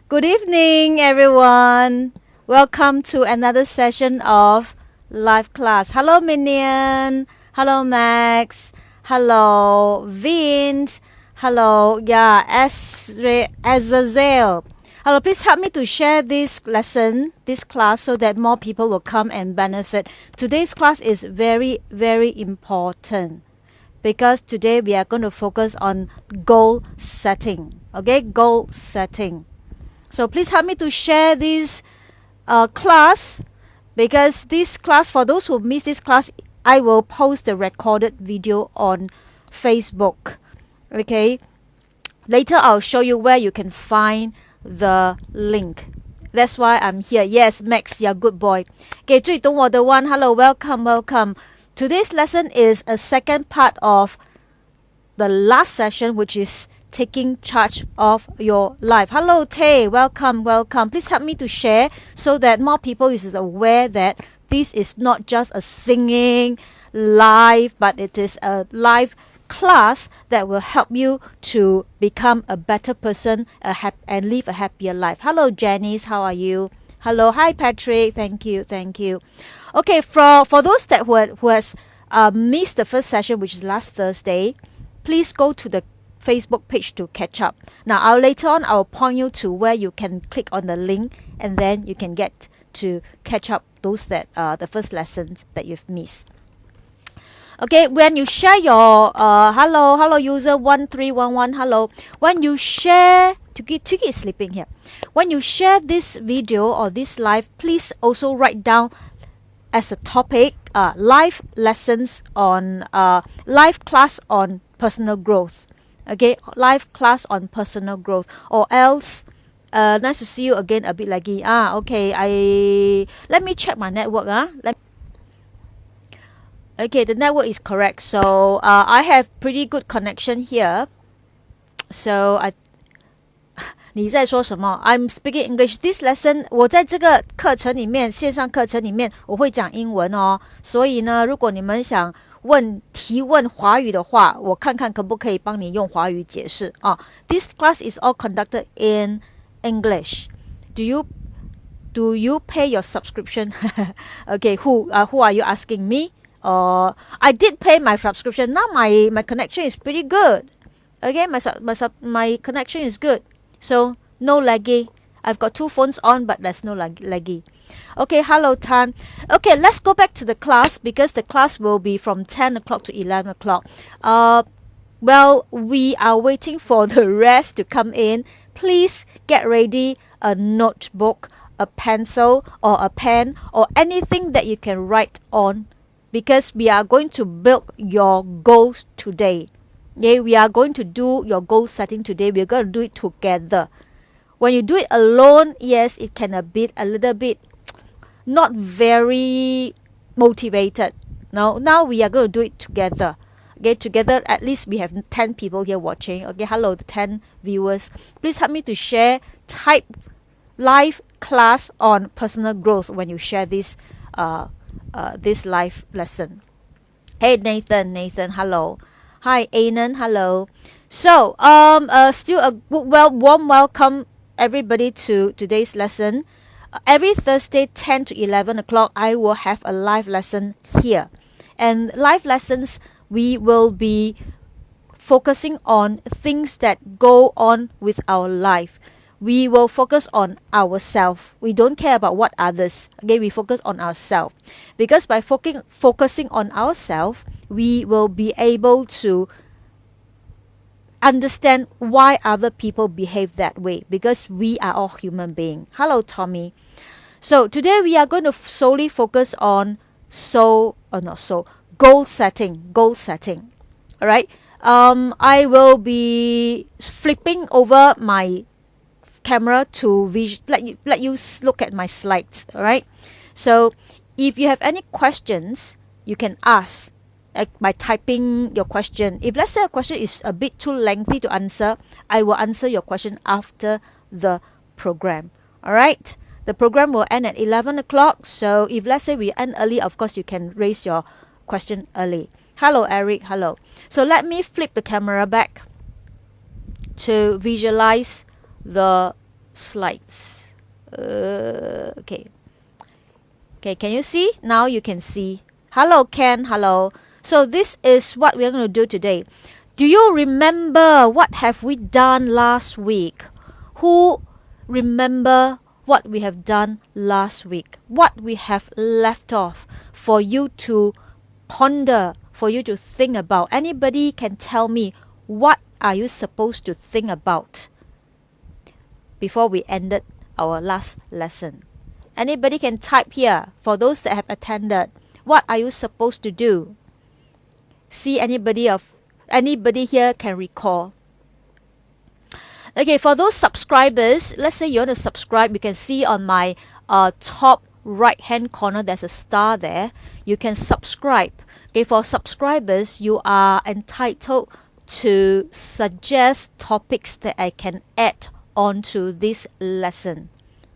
Good evening, everyone. Welcome to another session of live class. Hello, Minion. Hello, Max. Hello, Vint. Hello, Azazel. Hello, please help me to share this lesson, this class, so that more people will come and benefit. Today's class is very, very important because today we are going to focus on goal setting. Okay, goal setting. So please help me to share this class, because this class, for those who missed this class, I will post the recorded video on Facebook. Okay, later I'll show you where you can find the link. That's why I'm here. Yes, Max, you're a good boy. Okay, 最懂我的 one, hello, welcome. Today's lesson is a second part of the last session, which is taking charge of your life. Hello, Tay. Welcome. Please help me to share so that more people is aware that this is not just a singing live, but it is a live class that will help you to become a better person and live a happier life. Hello, Janice. How are you? Hello. Hi, Patrick. Thank you. Okay, for those that who has missed the first session, which is last Thursday, please go to the Facebook page to catch up. Now, later on, I'll point you to where you can click on the link, and then you can get to catch up those that the first lessons that you've missed. Okay, when you share your hello user 1311, hello. When you share, Twiggy is sleeping here. When you share this video or this live, please also write down as a topic live lessons on live class on personal growth. Okay, live class on personal growth, or else nice to see you again, a bit laggy. Okay, let me check my network. Okay, the network is correct, so I have pretty good connection here. So你在说什么 I'm speaking English. This lesson 我在这个课程里面，线上课程里面我会讲英文哦，所以呢，如果你们想提问华语的话，我看看可不可以帮你用华语解释啊。This class is all conducted in English. Do you pay your subscription? Okay, who are you asking me? I did pay my subscription. Now my connection is pretty good. Okay, my connection is good. So no laggy. I've got two phones on, but there's no laggy. Okay, hello Tan. Okay, let's go back to the class, because the class will be from 10 o'clock to 11 o'clock. Well, we are waiting for the rest to come in. Please get ready a notebook, a pencil, or a pen, or anything that you can write on, because we are going to build your goals today. Okay, we are going to do your goal setting today. We're going to do it together. When you do it alone, yes, it can be a little bit not very motivated. No, now we are going to do it together. Okay, together, at least we have 10 people here watching. Okay, hello, the 10 viewers. Please help me to share, type live class on personal growth when you share this this live lesson. Hey, Nathan, hello. Hi, Anan, hello. So, still a warm welcome everybody to today's lesson. Every Thursday 10 to 11 o'clock, I will have a live lesson here. And live lessons, we will be focusing on things that go on with our life. We will focus on ourselves. We don't care about what others. Okay, we focus on ourselves. Because by focusing on ourselves, we will be able to understand why other people behave that way, because we are all human beings. Hello, Tommy. So today we are going to solely focus on goal setting. All right. I will be flipping over my camera to let you look at my slides. All right. So if you have any questions, you can ask by typing your question. If let's say a question is a bit too lengthy to answer, I will answer your question after the program. All right. The program will end at 11 o'clock. So if let's say we end early, of course you can raise your question early. Hello, Eric. Hello. So let me flip the camera back to visualize the slides. Okay. Okay, can you see? Now you can see. Hello, Ken. Hello. So this is what we're going to do today. Do you remember what have we done last week? Who remember what we have done last week? What we have left off for you to ponder, for you to think about? Anybody can tell me what are you supposed to think about before we ended our last lesson? Anybody can type here for those that have attended. What are you supposed to do? See anybody here can recall. Okay, for those subscribers, let's say you want to subscribe, you can see on my top right hand corner there's a star there. You can subscribe. Okay, for subscribers, you are entitled to suggest topics that I can add onto this lesson.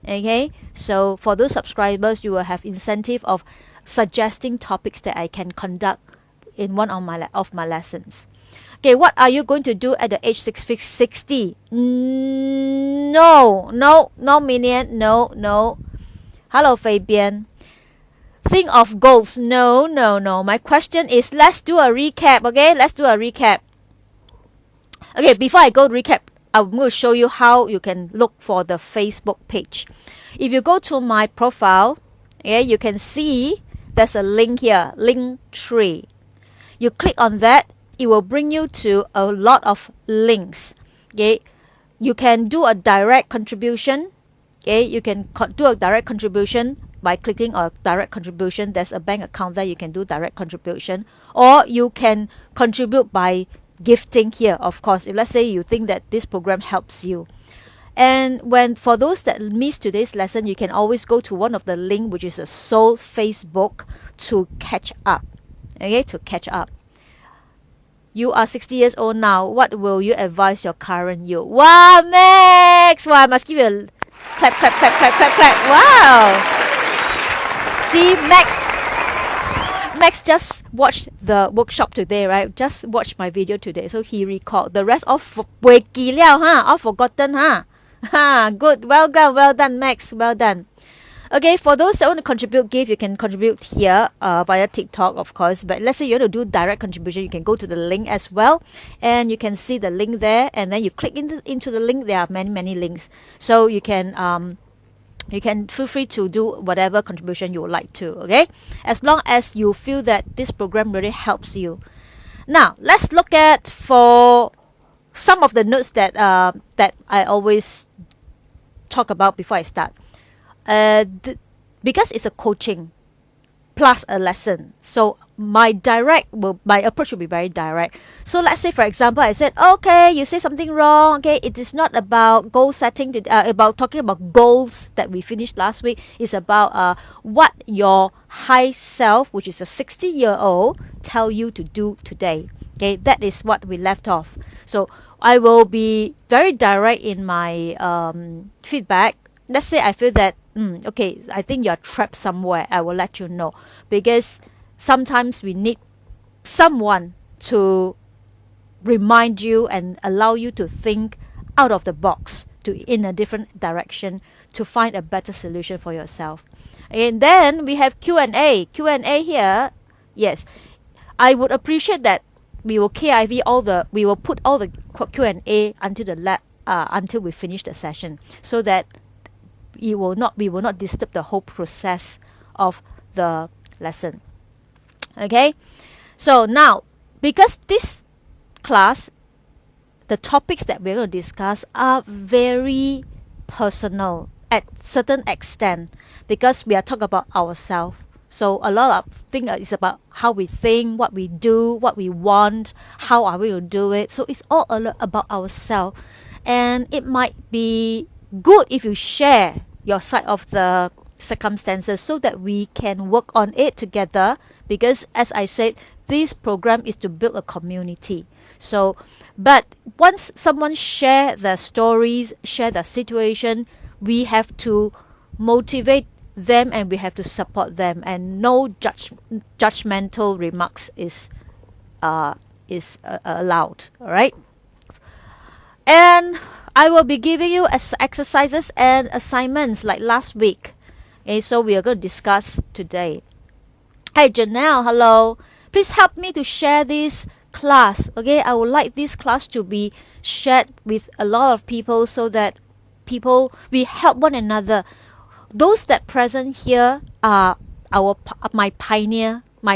Okay, so for those subscribers, you will have incentive of suggesting topics that I can conduct in one of my lessons. Okay, what are you going to do at the age 60? No, Minion, no. Hello, Fabian. Think of goals. No. My question is, let's do a recap, okay? Let's do a recap. Okay, before I go recap, I'm going to show you how you can look for the Facebook page. If you go to my profile, okay, you can see there's a link here, link tree. You click on that, it will bring you to a lot of links. Okay, you can do a direct contribution. Okay, you can do a direct contribution by clicking on direct contribution. There's a bank account there, you can do direct contribution, or you can contribute by gifting here, of course, if let's say you think that this program helps you. And for those that missed today's lesson, you can always go to one of the link, which is a Soul Facebook, to catch up. Okay, to catch up. You are 60 years old now. What will you advise your current you? Wow, Max! Wow, I must give you a clap. Wow! See, Max just watched the workshop today, right? Just watched my video today, so he recalled. The rest all all forgotten, Good, well done, Max, well done. Okay, for those that want to contribute gift, you can contribute here via TikTok, of course. But let's say you want to do direct contribution, you can go to the link as well, and you can see the link there. And then you click into the link. There are many links, so you can feel free to do whatever contribution you would like to. Okay, as long as you feel that this program really helps you. Now let's look at for some of the notes that I always talk about before I start. Because it's a coaching plus a lesson, so my approach will be very direct. So let's say, for example, I said, okay, you say something wrong. Okay, it is not about goal setting, about talking about goals that we finished last week. It's about what your high self, which is a 60-year-old, tell you to do today. Okay, that is what we left off. So I will be very direct in my feedback. Let's say I feel that okay, I think you're trapped somewhere. I will let you know, because sometimes we need someone to remind you and allow you to think out of the box, in a different direction, to find a better solution for yourself. And then we have Q&A here. Yes, I would appreciate that we will we will put all the Q&A until we finish the session, so that we will not disturb the whole process of the lesson. Okay, so now, because this class, the topics that we're going to discuss are very personal at certain extent, because we are talking about ourselves. So a lot of things is about how we think, what we do, what we want, how are we going to do it. So it's all about ourselves, and it might be good if you share your side of the circumstances, so that we can work on it together, because as I said, this program is to build a community. So, but once someone share their stories, share their situation, we have to motivate them and we have to support them, and no judgmental remarks is allowed. All right. And I will be giving you exercises and assignments like last week. Okay, so we are going to discuss today. Hey Janelle, hello. Please help me to share this class. Okay, I would like this class to be shared with a lot of people so that we help one another. Those that present here are my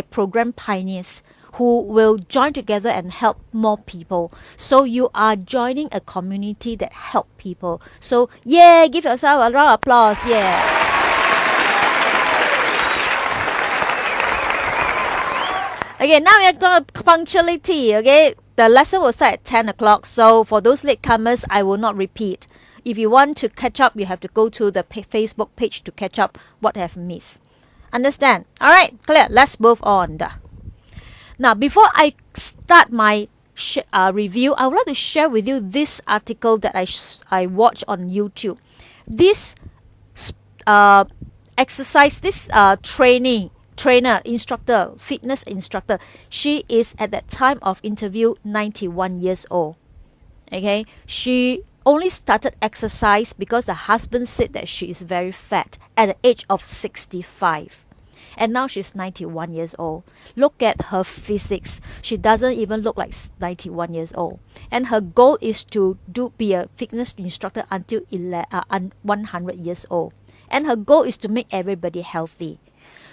program pioneers who will join together and help more people. So you are joining a community that help people. So yeah, give yourself a round of applause. Yeah. Okay, now we are going to punctuality. Okay, the lesson will start at 10 o'clock. So for those latecomers, I will not repeat. If you want to catch up, you have to go to the Facebook page to catch up what I have missed. Understand? All right, clear. Let's move on. Now, before I start my review, I would like to share with you this article that I watched on YouTube. This exercise, this instructor, fitness instructor, she is at that time of interview 91 years old. Okay, she only started exercise because the husband said that she is very fat at the age of 65. And now she's 91 years old. Look at her physics. She doesn't even look like 91 years old. And her goal is to be a fitness instructor until 100 years old. And her goal is to make everybody healthy.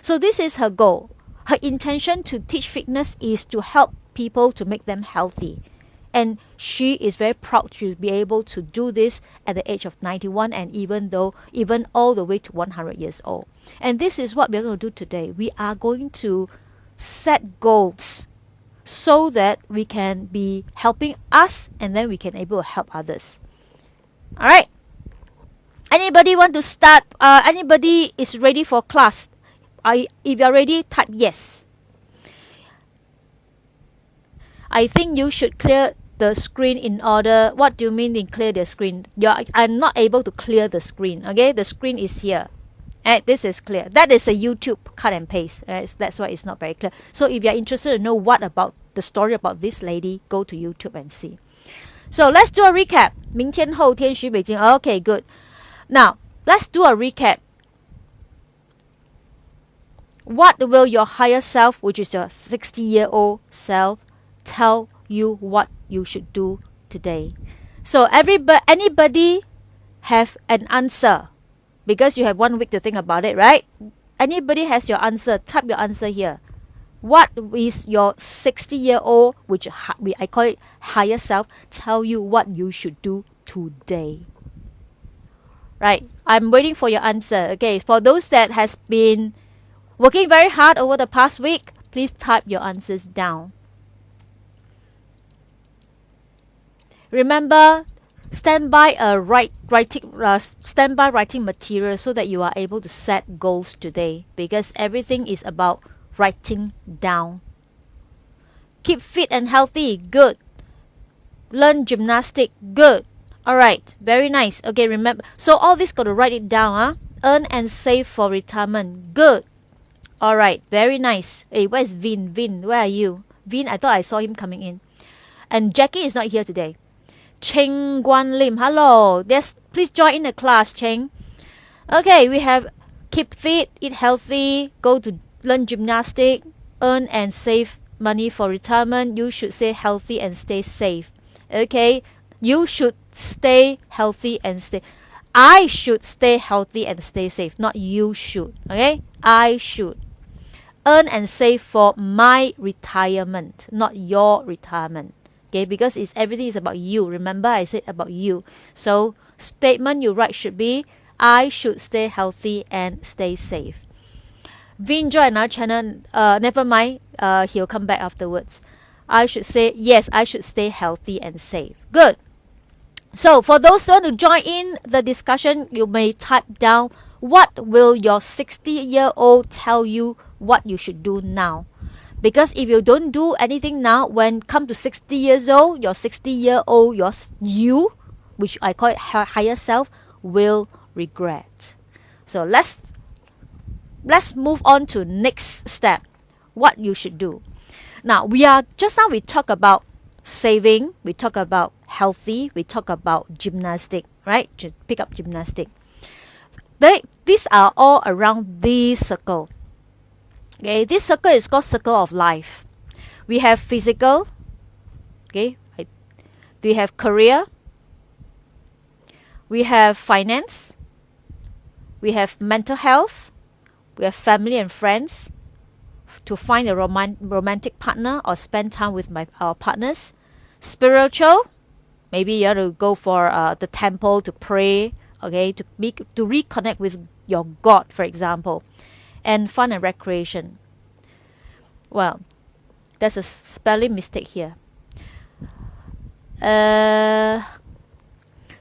So this is her goal. Her intention to teach fitness is to help people to make them healthy. And she is very proud to be able to do this at the age of 91 and even all the way to 100 years old. And this is what we're going to do today. We are going to set goals so that we can be helping us and then we can able to help others. All right. Anybody want to start? Anybody is ready for class? If you're ready, type yes. I think you should clear the screen in order. What do you mean in clear the screen? I'm not able to clear the screen. Okay, the screen is here. This is clear. That is a YouTube cut and paste. That's why it's not very clear. So if you're interested to know what about the story about this lady, go to YouTube and see. So let's do a recap. 明天后天徐北京. Okay, good. Now let's do a recap. What will your higher self, which is your 60-year-old self, tell you what you should do today? So anybody have an answer? Because you have 1 week to think about it, right? Anybody has your answer? Type your answer here. What is your 60-year-old, which I call it higher self, tell you what you should do today? Right, I'm waiting for your answer. Okay, for those that has been working very hard over the past week, please type your answers down. Remember, standby writing material so that you are able to set goals today, because everything is about writing down. Keep fit and healthy. Good. Learn gymnastic. Good. Alright, very nice. Okay, remember, so all this got to write it down. Earn and save for retirement. Good. Alright, very nice. Hey, where's Vin? Vin, where are you? Vin, I thought I saw him coming in. And Jackie is not here today. Ching Guan Lim, hello. Yes, please join in the class, Ching. Okay, we have keep fit, eat healthy, go to learn gymnastic, earn and save money for retirement. You should stay healthy and stay safe. Okay, you should stay healthy and stay. I should stay healthy and stay safe, not you should. Okay, I should. Earn and save for my retirement, not your retirement. Okay, because everything is about you. Remember, I said about you. So statement you write should be, I should stay healthy and stay safe. Vin joined our channel. Never mind. He'll come back afterwards. I should say yes. I should stay healthy and safe. Good. So for those who want to join in the discussion, you may type down, what will your 60-year-old tell you what you should do now? Because if you don't do anything now, when come to 60 years old, your 60-year-old, you, which I call it higher self, will regret. So let's move on to next step. What you should do. Now we talk about saving, we talk about healthy, we talk about gymnastic, right? Pick up gymnastic. These are all around this circle. Okay, this circle is called circle of life. We have physical, okay, we have career, we have finance, we have mental health, we have family and friends, to find a romantic partner or spend time with our partners. Spiritual, maybe you have to go for the temple to pray, okay, to reconnect with your God, for example. And fun and recreation. Well, there's a spelling mistake here.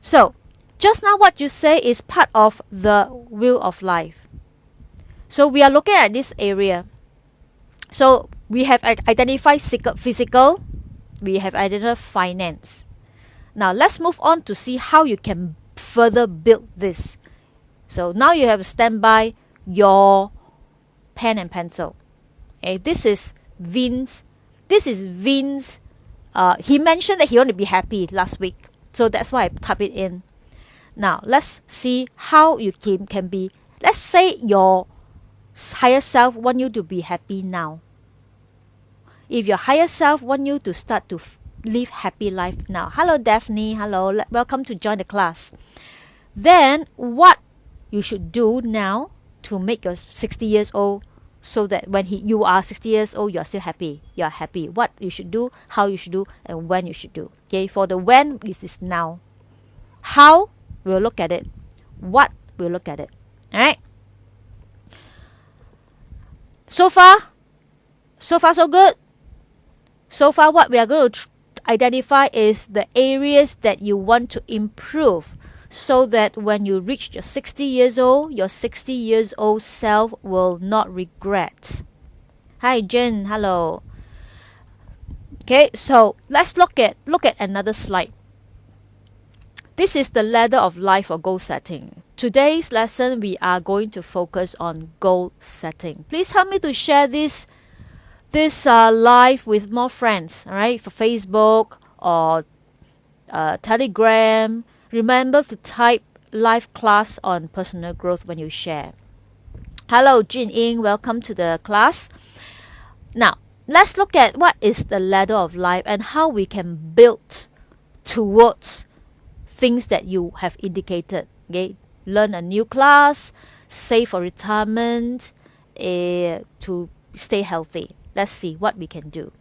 So, just now what you say is part of the wheel of life. So we are looking at this area. So we have identified physical, we have identified finance. Now let's move on to see how you can further build this. So now you have to stand by your pen and pencil. Okay, this is Vince. He mentioned that he want to be happy last week. So that's why I type it in. Now let's see how you can be. Let's say your higher self want you to be happy now. If your higher self want you to start to live happy life now. Hello Daphne, hello, welcome to join the class. Then what you should do now to make your 60 years old, so that when you are 60 years old, you are still happy. You are happy. What you should do, how you should do, and when you should do. Okay, for the when, is now. How, we'll look at it. What, we'll look at it. Alright? So far, so good. So far, what we are going to identify is the areas that you want to improve, so that when you reach your 60 years old, your 60 years old self will not regret. Hi Jen, hello. Okay, so let's look at another slide. This is the ladder of life for goal setting. Today's lesson, we are going to focus on goal setting. Please help me to share this live with more friends, all right, for Facebook or Telegram. Remember to type live class on personal growth when you share. Hello Jin Ying, welcome to the class. Now let's look at what is the ladder of life and how we can build towards things that you have indicated. Okay, learn a new class, save for retirement, to stay healthy. Let's see what we can do.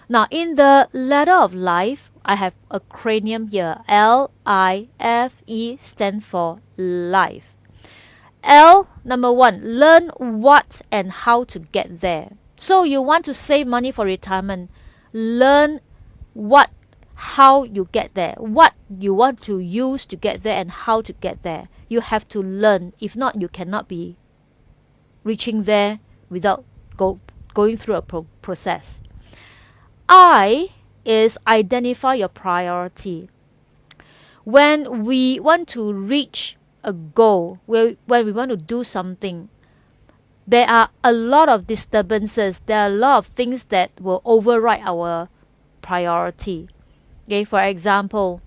Now in the ladder of life, I have a acronym here. LIFE stand for life. L, number one, learn what and how to get there. So you want to save money for retirement. Learn what, how you get there. What you want to use to get there and how to get there. You have to learn. If not, you cannot be reaching there without going through a process. I is identify your priority. When we want to reach a goal, when we want to do something, there are a lot of disturbances. There are a lot of things that will override our priority. Okay, for example,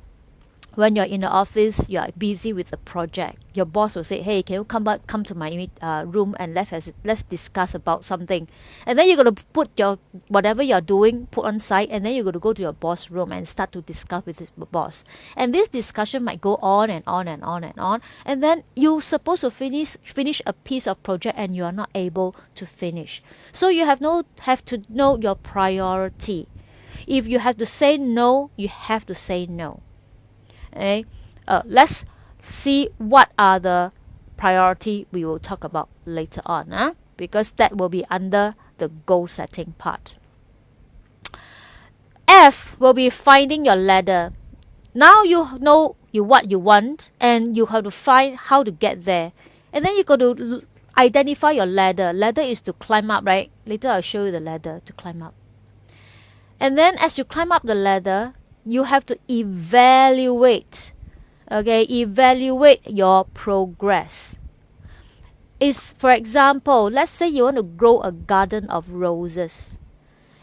when you're in the office, you are busy with a project. Your boss will say, "Hey, can you come to my room and let's discuss about something." And then you're gonna put your whatever you're doing put on site, and then you're gonna go to your boss' room and start to discuss with his boss. And this discussion might go on and on and on and on. And then you're supposed to finish a piece of project, and you are not able to finish. So you have to know your priority. If you have to say no, you have to say no. Okay, let's see what are the priority we will talk about later on, because that will be under the goal setting part. F will be finding your ladder. Now you know what you want, and you have to find how to get there. And then you got to identify your ladder. Ladder is to climb up, right? Later I'll show you the ladder to climb up. And then as you climb up the ladder, you have to evaluate. Okay, evaluate your progress. For example, let's say you want to grow a garden of roses.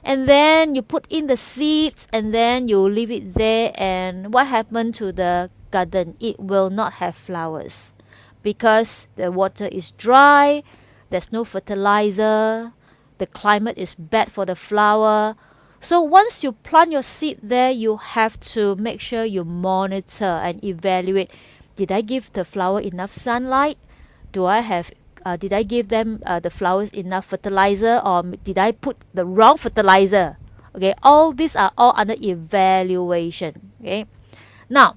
and then you put in the seeds, and then you leave it there, and what happened to the garden? It will not have flowers because the water is dry, there's no fertilizer, the climate is bad for the flower. So once you plant your seed there, you have to make sure you monitor and evaluate. Did I give the flower enough sunlight? Did I give them the flowers enough fertilizer, or did I put the wrong fertilizer? Okay, all these are all under evaluation. Okay, now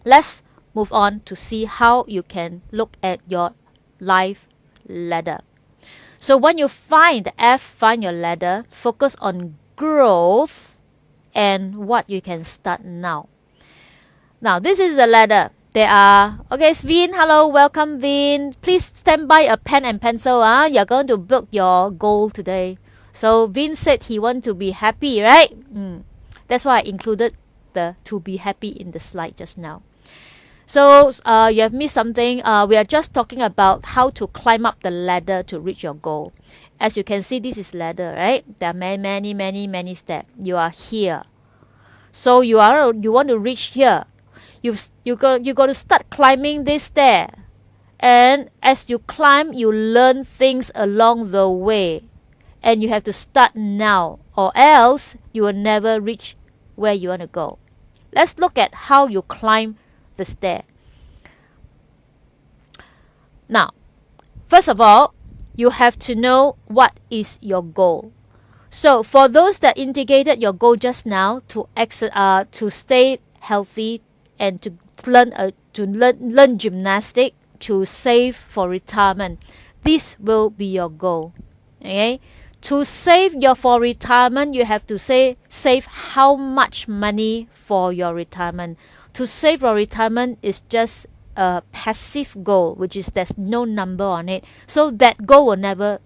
let's move on to see how you can look at your life ladder. So when you find your ladder, focus on growth and what you can start now. Now this is the ladder. There are, okay, Vin, hello, welcome Vin. Please stand by a pen and pencil. You're going to build your goal today. So Vin said he want to be happy, right? That's why I included the to be happy in the slide just now. So you have missed something. We are just talking about how to climb up the ladder to reach your goal. As you can see, this is ladder, right? There are many steps. You are here. So you want to reach here. You got to start climbing this stair. And as you climb, you learn things along the way. And you have to start now, or else you will never reach where you want to go. Let's look at how you climb the stair. Now, first of all, you have to know what is your goal. So for those that indicated your goal just now, to stay healthy and to learn gymnastics, to save for retirement, this will be your goal. Okay, to save for retirement, you have to save how much money for your retirement. To save for retirement is just a passive goal, which is there's no number on it. So that goal will never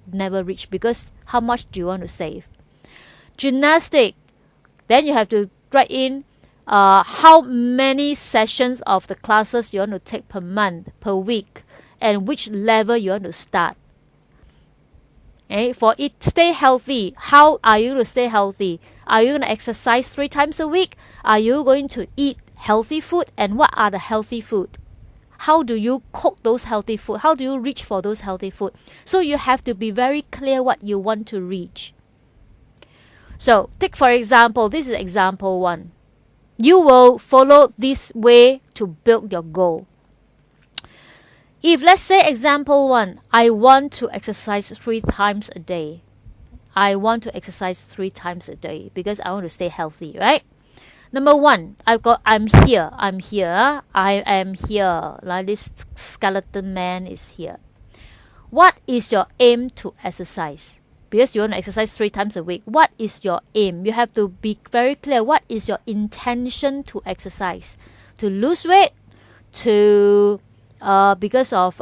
reach, because how much do you want to save? Gymnastic, then you have to write in how many sessions of the classes you want to take per month, per week, and which level you want to start. Okay, for it, stay healthy. How are you to stay healthy? Are you going to exercise 3 times a week? Are you going to eat healthy food? And what are the healthy food? How do you cook those healthy food? How do you reach for those healthy food? So you have to be very clear what you want to reach. So take for example, this is example 1. You will follow this way to build your goal. If let's say example 1, I want to exercise 3 times a day. I want to exercise 3 times a day because I want to stay healthy, right? Number 1, I'm here. I am here. Like this skeleton man is here. What is your aim to exercise? Because you want to exercise 3 times a week. What is your aim? You have to be very clear. What is your intention to exercise? To lose weight? To because of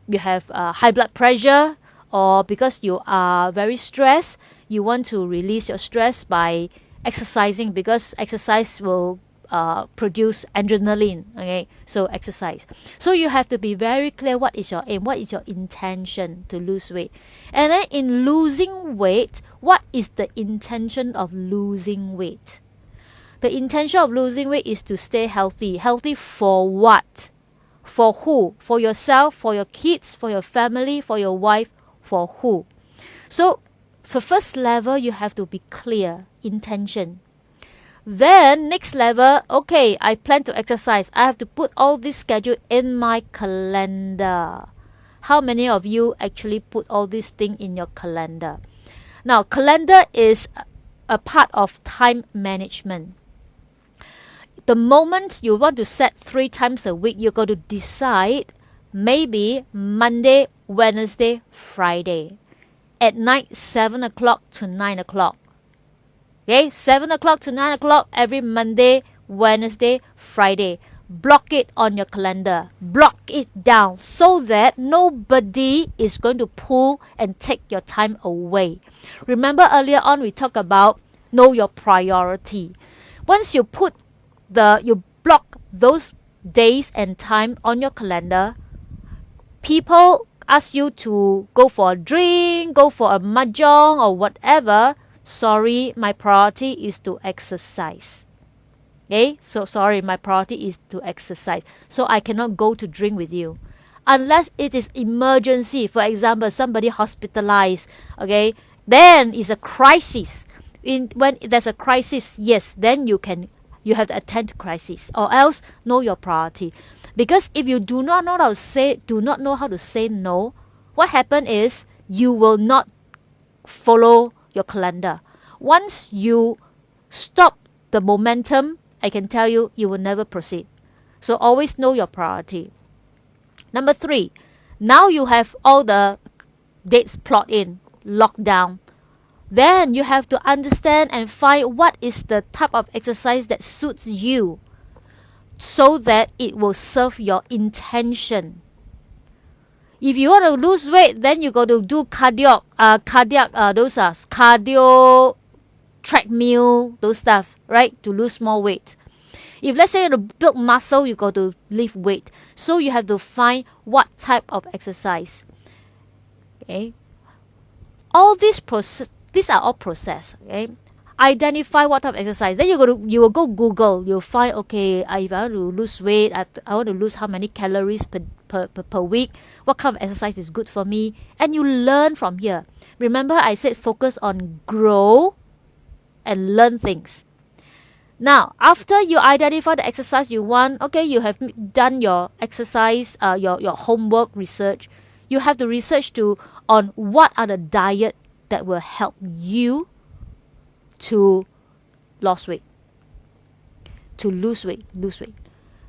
you have high blood pressure, or because you are very stressed, you want to release your stress by exercising, because exercise will produce adrenaline. Okay, so exercise. So you have to be very clear what is your aim, what is your intention to lose weight. And then in losing weight, what is the intention of losing weight? The intention of losing weight is to stay healthy. Healthy for what? For who? For yourself, for your kids, for your family, for your wife, for who? So first level, you have to be clear, intention. Then next level, okay, I plan to exercise. I have to put all this schedule in my calendar. How many of you actually put all these things in your calendar? Now, calendar is a part of time management. The moment you want to set 3 times a week, you're going to decide maybe Monday, Wednesday, Friday. At night, 7 o'clock to 9 o'clock. Okay, 7 o'clock to 9 o'clock every Monday, Wednesday, Friday. Block it on your calendar. Block it down so that nobody is going to pull and take your time away. Remember earlier on we talked about know your priority. Once you you block those days and time on your calendar, people ask you to go for a drink, go for a mahjong or whatever, sorry, my priority is to exercise. Okay, so sorry, my priority is to exercise. So I cannot go to drink with you. Unless it is emergency, for example, somebody hospitalized, okay, then it's a crisis. When there's a crisis, yes, then you have to attend to crisis, or else know your priority. Because if you do not know how to say no, what happen is you will not follow your calendar. Once you stop the momentum, I can tell you, you will never proceed. So always know your priority. Number 3, now you have all the dates plot in, locked down. Then you have to understand and find what is the type of exercise that suits you, so that it will serve your intention. If you want to lose weight, then you got to do cardio treadmill, those stuff, right? To lose more weight. If let's say you want to build muscle, you got to lift weight. So you have to find what type of exercise. Okay. All these are all process. Okay. Identify what type of exercise. Then you will go Google. You'll find, okay, if I want to lose weight, I want to lose how many calories per week. What kind of exercise is good for me? And you learn from here. Remember, I said focus on grow and learn things. Now, after you identify the exercise you want, okay, you have done your exercise, your homework research. You have to research on what are the diet that will help you to lose weight.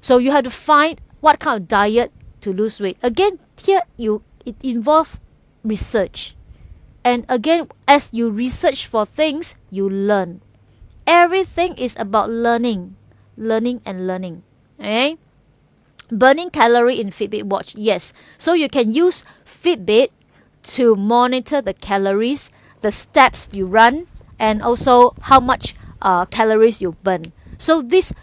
So you have to find what kind of diet to lose weight. Again, here it involves research. And again, as you research for things, you learn. Everything is about learning. Okay? Burning calorie in Fitbit watch. Yes. So you can use Fitbit to monitor the calories, the steps you run, and also how much calories you burn. So this,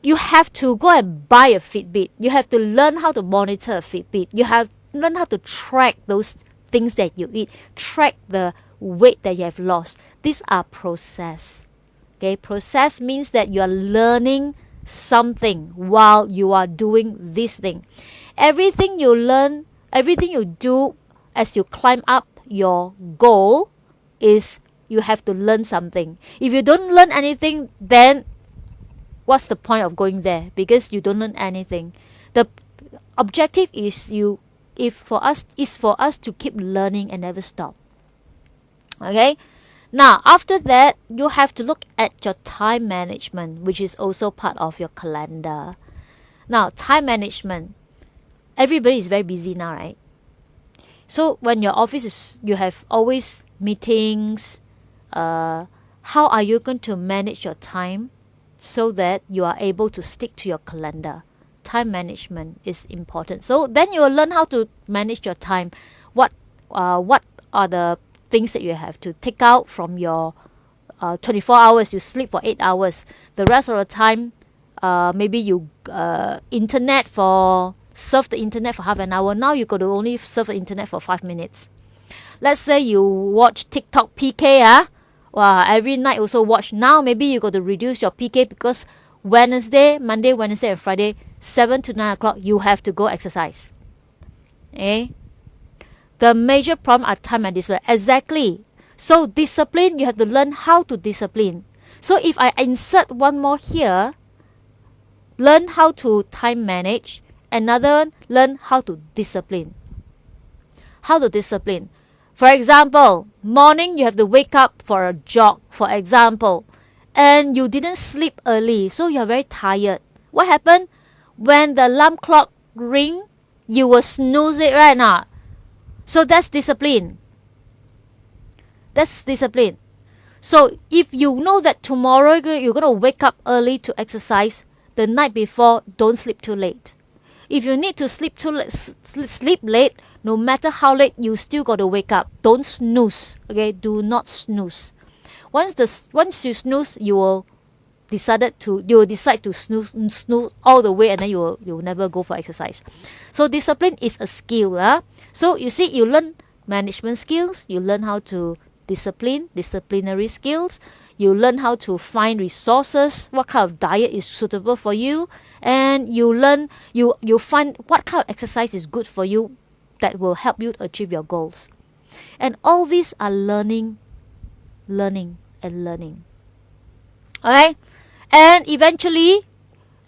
you have to go and buy a Fitbit. You have to learn how to monitor a Fitbit. You have to learn how to track those things that you eat. Track the weight that you have lost. These are process. Okay, process means that you are learning something while you are doing this thing. Everything you learn, everything you do as you climb up your goal is you have to learn something. If you don't learn anything, then what's the point of going there? Because you don't learn anything. The objective is for us to keep learning and never stop. Okay? Now, after that, you have to look at your time management, which is also part of your calendar. Now, time management. Everybody is very busy now, right? So when your office you have always meetings, how are you going to manage your time so that you are able to stick to your calendar? Time management is important. So then you will learn how to manage your time. What are the things that you have to take out from your 24 hours? You sleep for 8 hours. The rest of the time, maybe you surf the internet for half an hour. Now you got to only surf the internet for 5 minutes. Let's say you watch TikTok PK, every night also watch. Now maybe you got to reduce your PK because Monday, Wednesday and Friday, 7 to 9 o'clock, you have to go exercise. Okay? The major problem are time and discipline. Exactly. So discipline, you have to learn how to discipline. So if I insert one more here, learn how to time manage. Another one, learn how to discipline. How to discipline. For example, morning you have to wake up for a jog, for example, and you didn't sleep early, so you're very tired. What happened? When the alarm clock ring, you will snooze it right now. So that's discipline. That's discipline. So if you know that tomorrow you're going to wake up early to exercise, the night before, don't sleep too late. If you need to sleep late, no matter how late, you still got to wake up. Don't snooze. Okay, do not snooze. Once you snooze, you will decide to snooze all the way, and then you will never go for exercise. So discipline is a skill. So you see, you learn management skills, you learn how to disciplinary skills. You learn how to find resources, what kind of diet is suitable for you, and you find what kind of exercise is good for you that will help you to achieve your goals. And all these are learning. Okay? And eventually,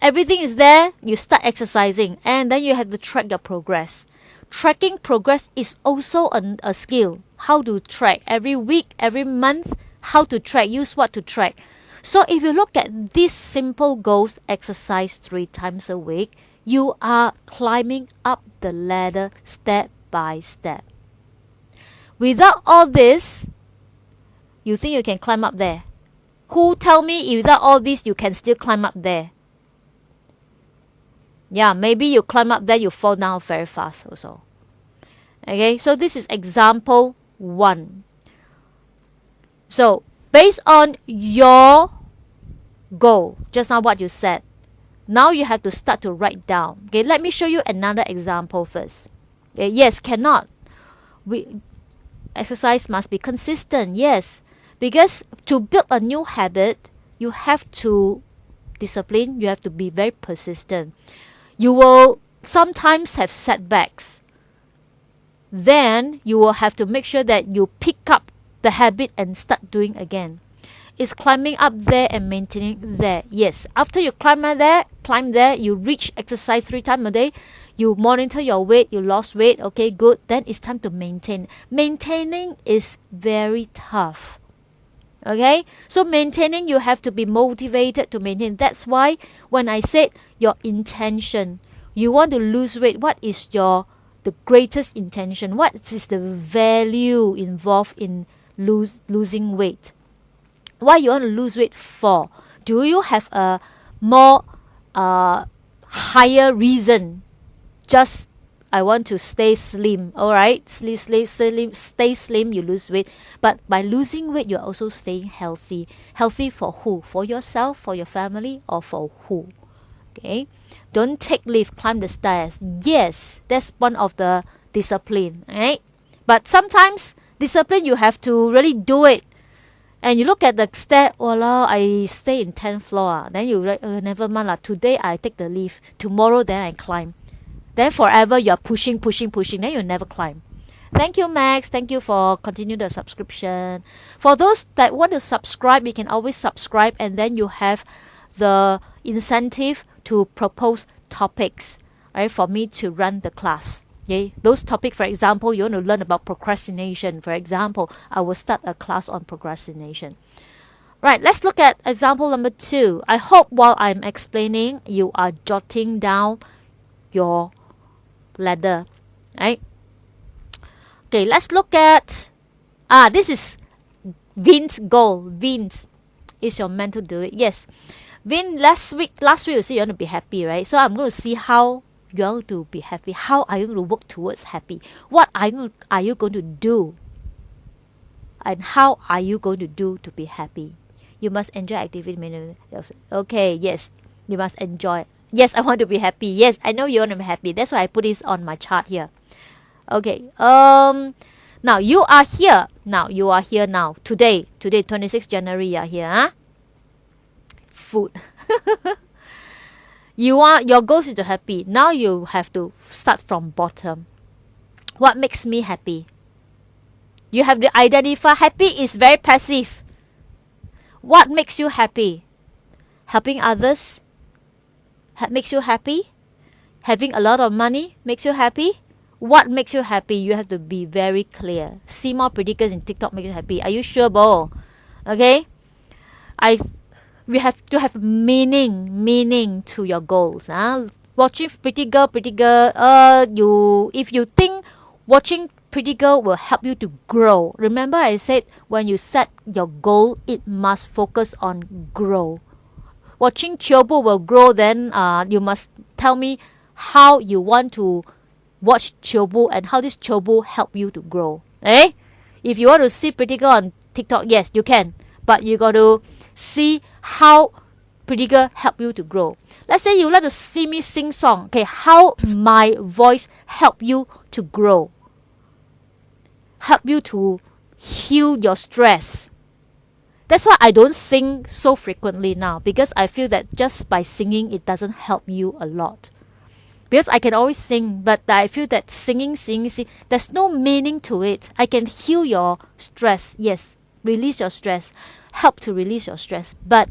everything is there, you start exercising, and then you have to track your progress. Tracking progress is also a skill. How to track every week, every month, how to track, use what to track. So if you look at these simple goals, exercise 3 times a week, you are climbing up the ladder step by step. Without all this, you think you can climb up there? Who tell me without all this you can still climb up there? Yeah, maybe you climb up there, you fall down very fast also. Okay, so this is example 1. So, based on your goal, just now what you said, now you have to start to write down. Okay, let me show you another example first. Okay, yes, cannot. Exercise must be consistent, yes. Because to build a new habit, you have to discipline, you have to be very persistent. You will sometimes have setbacks. Then you will have to make sure that you pick up the habit and start doing again. It's climbing up there and maintaining there. Yes, after you climb there, you reach exercise 3 times a day, you monitor your weight, you lost weight, okay, good. Then it's time to maintain. Maintaining is very tough. Okay, so maintaining, you have to be motivated to maintain. That's why when I said your intention, you want to lose weight, what is the greatest intention? What is the value involved in losing weight? Why you want to lose weight for? Do you have a more higher reason? Just I want to stay slim, alright? Stay slim, you lose weight. But by losing weight, you're also staying healthy. Healthy for who? For yourself, for your family, or for who? Okay? Don't take lift, climb the stairs. Yes, that's one of the discipline, right? But sometimes, discipline, you have to really do it. And you look at the stair, voila, I stay in 10th floor. Then you like, never mind lah. Today I take the lift. Tomorrow then I climb. Then forever you're pushing. Then you never climb. Thank you, Max. Thank you for continuing the subscription. For those that want to subscribe, you can always subscribe, and then you have the incentive to propose topics, right, for me to run the class. Okay? Those topics, for example, you want to learn about procrastination. For example, I will start a class on procrastination. Right, let's look at example number 2. I hope while I'm explaining, you are jotting down your ladder, right? Okay, let's look at this is Vin's goal. Vin's, is your man to do it? Yes. Vin, last week you said you want to be happy, right? So I'm going to see how you want to be happy. How are you going to work towards happy? What are you going to do? And how are you going to do to be happy? You must enjoy activity. Okay, yes, you must enjoy. Yes, I want to be happy. Yes, I know you want to be happy. That's why I put this on my chart here. Okay. Now you are here. Today, 26th January, you are here. Huh? Food. Your goals is to happy. Now you have to start from bottom. What makes me happy? You have to identify. Happy is very passive. What makes you happy? Helping others makes you happy. Having a lot of money makes you happy. What makes you happy? You have to be very clear. See more pretty girls in TikTok make you happy. Are you sure, Bo? Okay. We have to have meaning to your goals. Watching pretty girl. If you think watching pretty girl will help you to grow. Remember I said when you set your goal, it must focus on grow. Watching Chobu will grow, then you must tell me how you want to watch Chobu and how this Chobu help you to grow. If you want to see pretty girl on TikTok, yes, you can. But you got to see how pretty girl help you to grow. Let's say you like to see me sing song. Okay, how my voice help you to grow? Help you to heal your stress. That's why I don't sing so frequently now, because I feel that just by singing, it doesn't help you a lot. Because I can always sing, but I feel that singing, there's no meaning to it. I can heal your stress, yes, release your stress, help to release your stress, but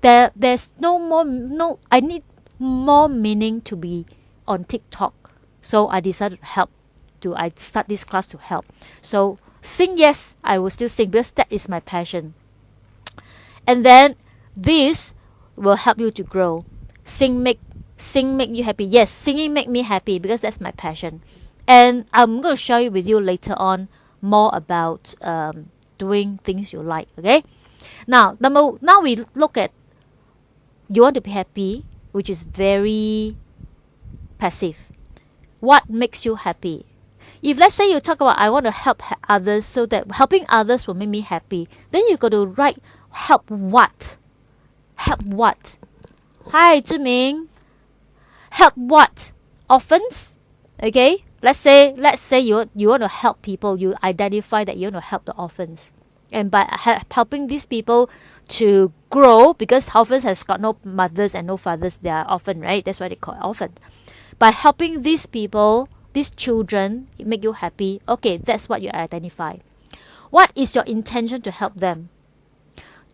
there's I need more meaning to be on TikTok. So I decided I start this class to help. So sing, yes, I will still sing because that is my passion. And then this will help you to grow. Sing make you happy. Yes, singing make me happy because that's my passion. And I'm going to share with you later on more about doing things you like. Okay. Now we look at you want to be happy, which is very passive. What makes you happy? If let's say you talk about I want to help others, so that helping others will make me happy, then you got to write help what? Help what? Hi, Zhiming. Help what? Orphans? Okay. Let's say you want to help people. You identify that you want to help the orphans, and by helping these people to grow, because orphans has got no mothers and no fathers, they are orphan, right? That's why they call it orphan. By helping these people, these children, it make you happy. Okay, that's what you identify. What is your intention to help them?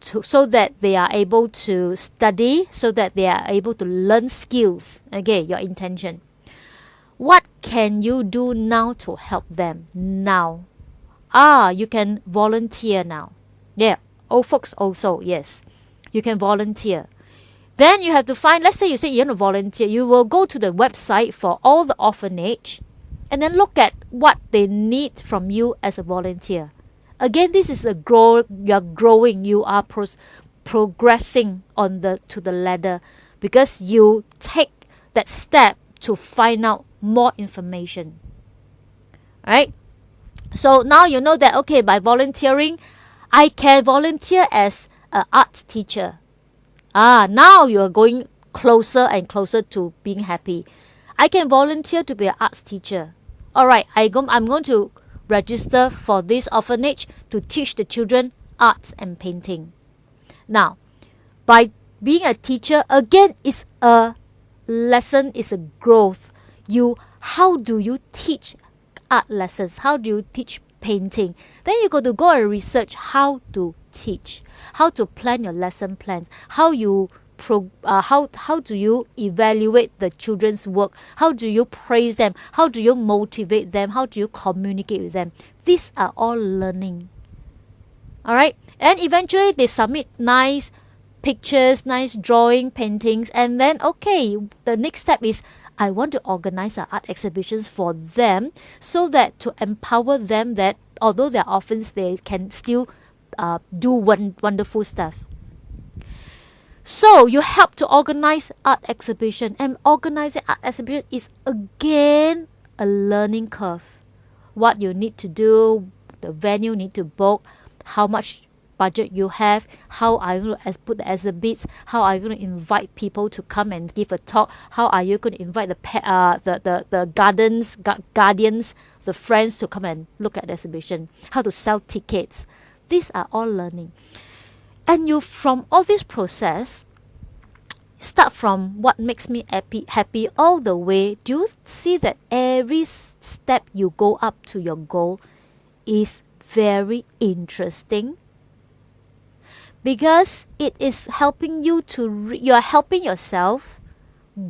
So that they are able to study, so that they are able to learn skills. Okay, your intention. What can you do now to help them now? You can volunteer now. Yeah, old folks also, yes. You can volunteer. Then you have to find, let's say you say you want to volunteer, you will go to the website for all the orphanage and then look at what they need from you as a volunteer. Again, this is you're growing, you are progressing to the ladder, because you take that step to find out more information. Right? So now you know that, okay, by volunteering, I can volunteer as an art teacher. Now you're going closer and closer to being happy. I can volunteer to be an arts teacher. Alright, I'm going to register for this orphanage to teach the children arts and painting. Now, by being a teacher, again, is a lesson, is a growth. How do you teach art lessons? How do you teach painting? Then you got to go and research how to teach, how to plan your lesson plans, how do you evaluate the children's work, how do you praise them, how do you motivate them, how do you communicate with them. These are all learning. Alright, and eventually they submit nice pictures, nice drawing, paintings, and then okay, the next step is I want to organize art exhibitions for them, so that to empower them, that although they're orphans, they can still do wonderful stuff. So you help to organize art exhibition, and organizing art exhibition is again a learning curve. What you need to do, the venue need to book, how much budget you have, how are you going to put the exhibits, how are you going to invite people to come and give a talk, how are you going to invite the guardians, the friends to come and look at the exhibition, how to sell tickets. These are all learning. And you, from all this process, start from what makes me happy all the way. Do you see that every step you go up to your goal is very interesting? Because it is helping you you are helping yourself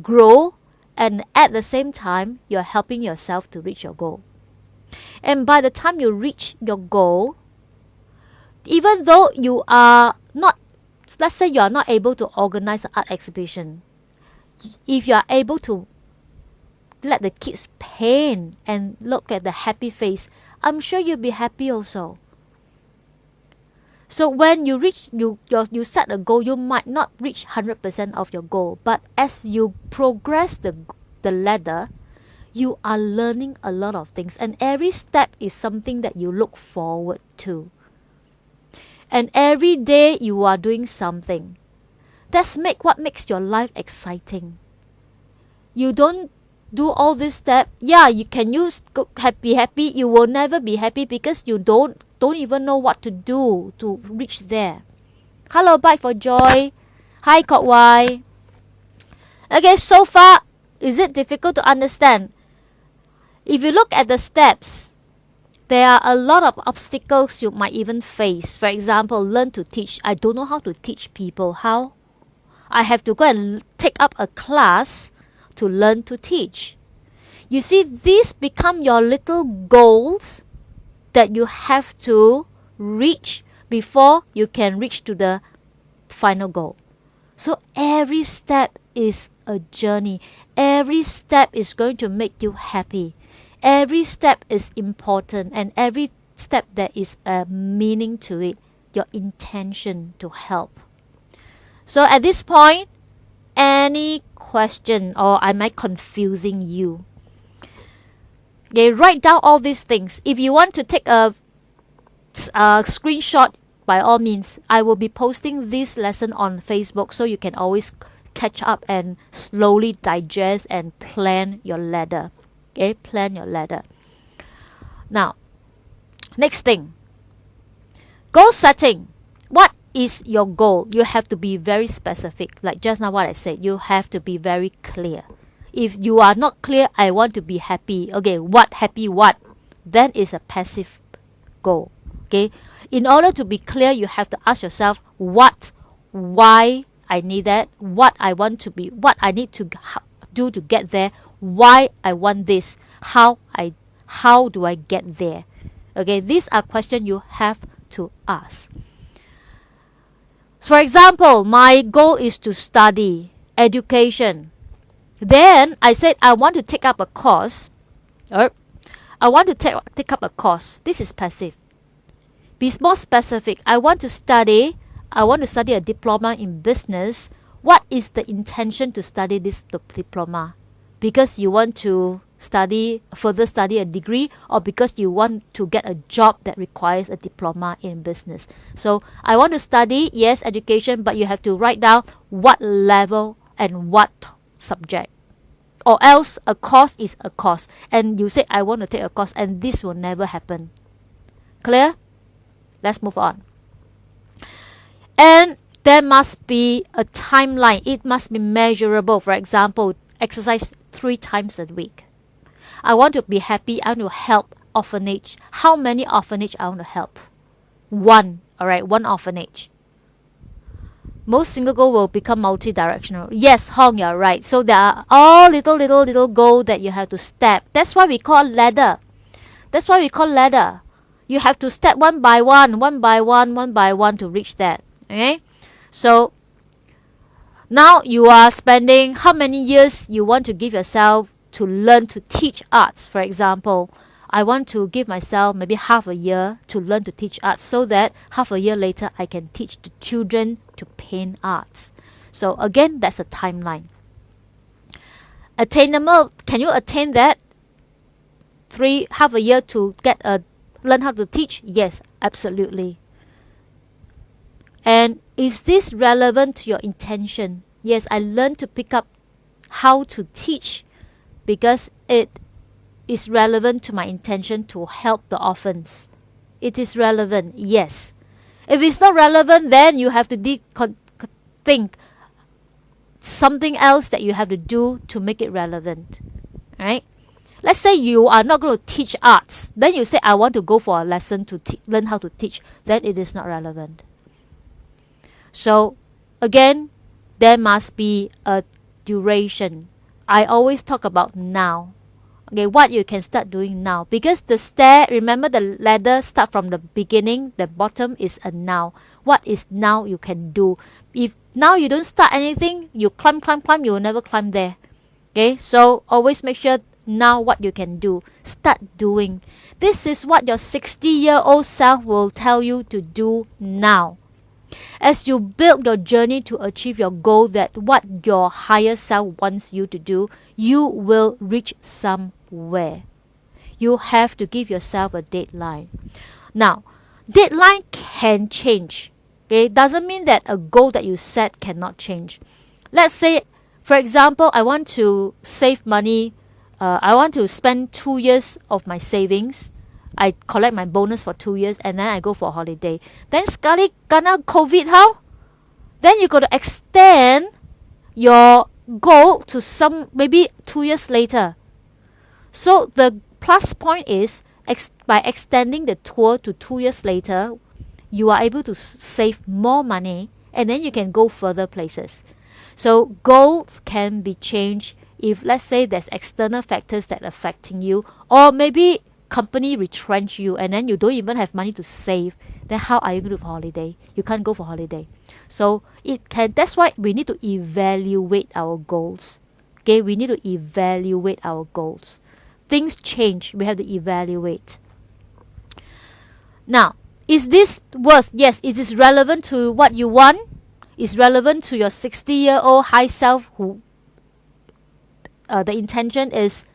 grow, and at the same time, you're helping yourself to reach your goal. And by the time you reach your goal, even though you are not, let's say you are not able to organize an art exhibition, if you are able to let the kids paint and look at the happy face, I'm sure you'll be happy also. So when you reach, you set a goal, you might not reach 100% of your goal, but as you progress the ladder, you are learning a lot of things, and every step is something that you look forward to. And every day you are doing something. That's what makes your life exciting. You don't do all this step. Yeah, you can use be happy. You will never be happy because you don't don't even know what to do to reach there. Hello, Bite for Joy. Hi, Kok Wai. Okay, so far, is it difficult to understand? If you look at the steps, there are a lot of obstacles you might even face. For example, learn to teach. I don't know how to teach people. How? I have to go and take up a class to learn to teach. You see, these become your little goals that you have to reach before you can reach to the final goal. So every step is a journey. Every step is going to make you happy. Every step is important, and every step there is a meaning to it, your intention to help. So at this point, any question, or am I confusing you? Okay, write down all these things. If you want to take a screenshot, by all means, I will be posting this lesson on Facebook, so you can always catch up and slowly digest and plan your ladder. Okay, plan your ladder. Now, next thing, goal setting. What is your goal? You have to be very specific. Like just now what I said, you have to be very clear. If you are not clear, I want to be happy. Okay, what happy what? Then it's a passive goal. Okay, in order to be clear, you have to ask yourself what, why I need that, what I want to be, what I need to do to get there, why I want this, how do I get there? Okay, these are questions you have to ask. For example, my goal is to study education. Then I said I want to take up a course. Or I want to take up a course. This is passive. Be more specific. I want to study a diploma in business. What is the intention to study this diploma? Because you want to further study a degree, or because you want to get a job that requires a diploma in business. So I want to study, yes, education, but you have to write down what level and what subject. Or else a course is a course, and you say I want to take a course, and this will never happen. Clear? Let's move on. And there must be a timeline. It must be measurable. For example, exercise 3 times a week. I want to be happy. I want to help orphanage. How many orphanage I want to help? 1. Alright, 1 orphanage. Most single goal will become multi-directional. Yes, Hong, you're right. So there are all little goal that you have to step. That's why we call ladder. You have to step one by one to reach that. Okay? So now you are spending how many years you want to give yourself to learn to teach arts. For example, I want to give myself maybe half a year to learn to teach arts, so that half a year later I can teach the children to paint arts. So again, that's a timeline. Attainable, can you attain that? Half a year to learn how to teach? Yes, absolutely. And is this relevant to your intention? Yes, I learned to pick up how to teach because it is relevant to my intention to help the orphans. It is relevant, yes. If it's not relevant, then you have to think something else that you have to do to make it relevant. Alright? Let's say you are not going to teach arts. Then you say, I want to go for a lesson to learn how to teach. Then it is not relevant. So, again, there must be a duration. I always talk about now. Okay, what you can start doing now. Because the stair, remember the ladder start from the beginning. The bottom is a now. What is now you can do? If now you don't start anything, you climb, you will never climb there. Okay, so always make sure now what you can do. Start doing. This is what your 60-year-old self will tell you to do now. As you build your journey to achieve your goal, that what your higher self wants you to do, you will reach somewhere. You have to give yourself a deadline. Now, deadline can change. Okay, it doesn't mean that a goal that you set cannot change. Let's say, for example, I want to save money. I want to spend 2 years of my savings. I collect my bonus for 2 years and then I go for a holiday. Then sekali kena COVID, how? Then you got to extend your goal to some maybe 2 years later. So the plus point is by extending the tour to 2 years later, you are able to save more money and then you can go further places. So goals can be changed if, let's say, there's external factors that are affecting you, or maybe company retrench you and then you don't even have money to save. Then how are you going to go for holiday? You can't go for holiday. So that's why we need to evaluate our goals. Okay, we need to evaluate our goals. Things change, we have to evaluate. Now, is this worth? Yes, it is relevant to what you want. It's relevant to your 60-year-old high self who the intention is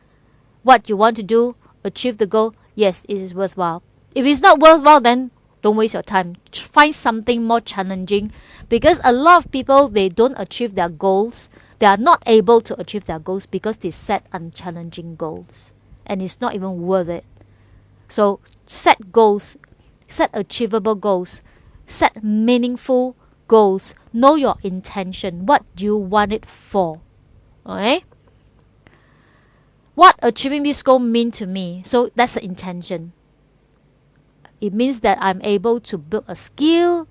what you want to do, achieve the goal. Yes, it is worthwhile. If it's not worthwhile, then don't waste your time. Find something more challenging, because a lot of people, they don't achieve their goals. They are not able to achieve their goals because they set unchallenging goals, and it's not even worth it. So set goals, set achievable goals, set meaningful goals. Know your intention. What do you want it for? Okay? What achieving this goal mean to me? So that's the intention. It means that I'm able to build a skill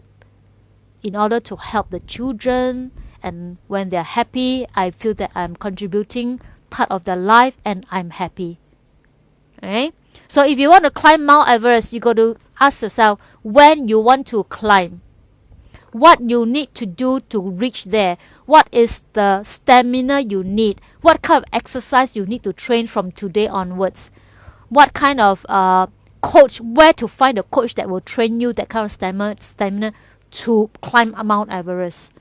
in order to help the children, and when they're happy, I feel that I'm contributing part of their life and I'm happy. Okay? So if you want to climb Mount Everest, you got to ask yourself when you want to climb, what you need to do to reach there, what is the stamina you need, what kind of exercise you need to train from today onwards, what kind of coach, where to find a coach that will train you that kind of stamina to climb Mount Everest.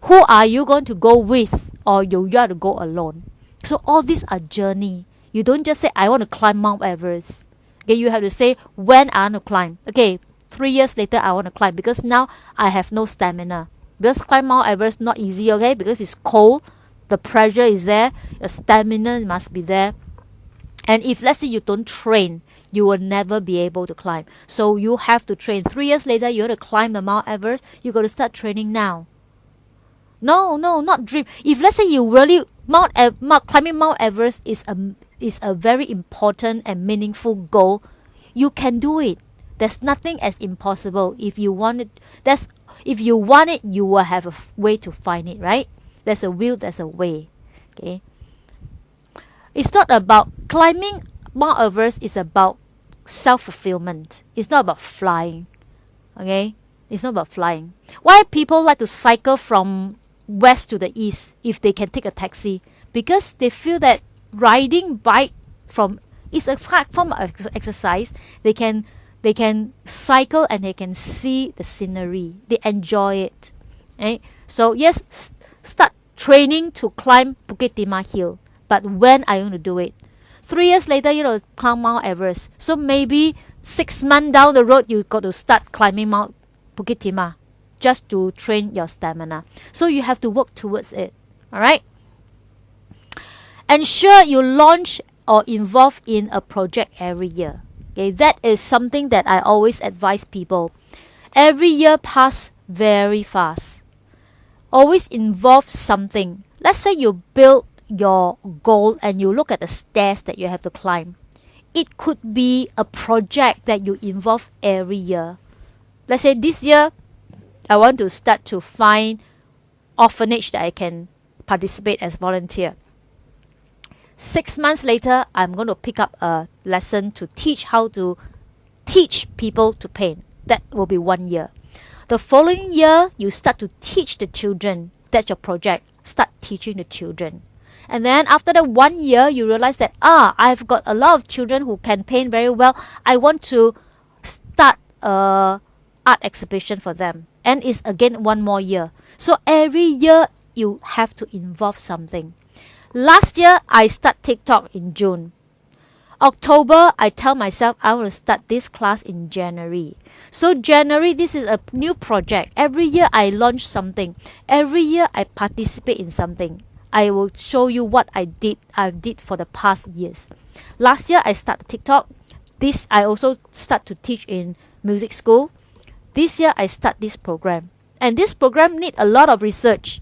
Who are you going to go with, or you have to go alone? So all these are journey. You don't just say, I want to climb Mount Everest. Okay, you have to say, when I want to climb. Okay, 3 years later, I want to climb, because now I have no stamina. Because climb Mount Everest not easy, okay? Because it's cold, the pressure is there, your stamina must be there. And if, let's say, you don't train, you will never be able to climb. So you have to train. 3 years later, you want to climb the Mount Everest, you got to start training now. No, not dream. If, let's say, you really climbing Mount Everest is a very important and meaningful goal, you can do it. There's nothing as impossible. If you want it, you will have a way to find it, right? There's a will, there's a way. Okay. It's not about climbing Mount Everest. Is about self-fulfillment. It's not about flying. Okay. It's not about flying. Why people like to cycle from west to the east if they can take a taxi? Because they feel that riding bike is a form of exercise. They can cycle and they can see the scenery. They enjoy it. Right? So yes, start training to climb Bukit Timah Hill. But when are you going to do it? 3 years later, climb Mount Everest. So maybe 6 months down the road, you got to start climbing Mount Bukit Timah just to train your stamina. So you have to work towards it. Alright? Ensure you launch or involve in a project every year. Okay, that is something that I always advise people. Every year passes very fast. Always involve something. Let's say you build your goal and you look at the stairs that you have to climb. It could be a project that you involve every year. Let's say this year, I want to start to find orphanage that I can participate as volunteer. 6 months later, I'm going to pick up a lesson to teach how to teach people to paint. That will be 1 year. The following year, you start to teach the children. That's your project. Start teaching the children. And then after that 1 year, you realize that, I've got a lot of children who can paint very well. I want to start a art exhibition for them. And it's again 1 more year. So every year, you have to involve something. Last year, I start TikTok in June. October, I tell myself I will start this class in January. So January, this is a new project. Every year, I launch something. Every year, I participate in something. I will show you what I did for the past years. Last year, I started TikTok. this I also start to teach in music school. This year I start this program, and this program need a lot of research.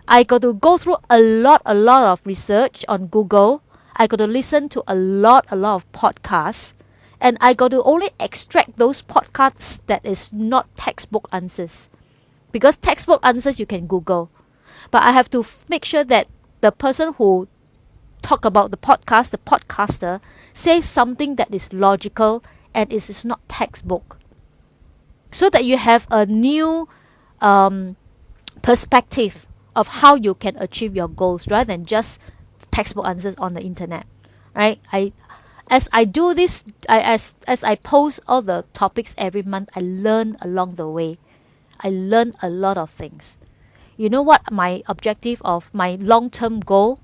I got to go through a lot of research on Google. I got to listen to a lot of podcasts, and I got to only extract those podcasts that is not textbook answers, because textbook answers you can Google, but I have to make sure that the person who talk about the podcast, the podcaster, says something that is logical and is not textbook, so that you have a new perspective of how you can achieve your goals rather than just textbook answers on the internet, right? As I do this, as I post all the topics every month, I learn along the way. I learn a lot of things. You know what my objective of my long-term goal?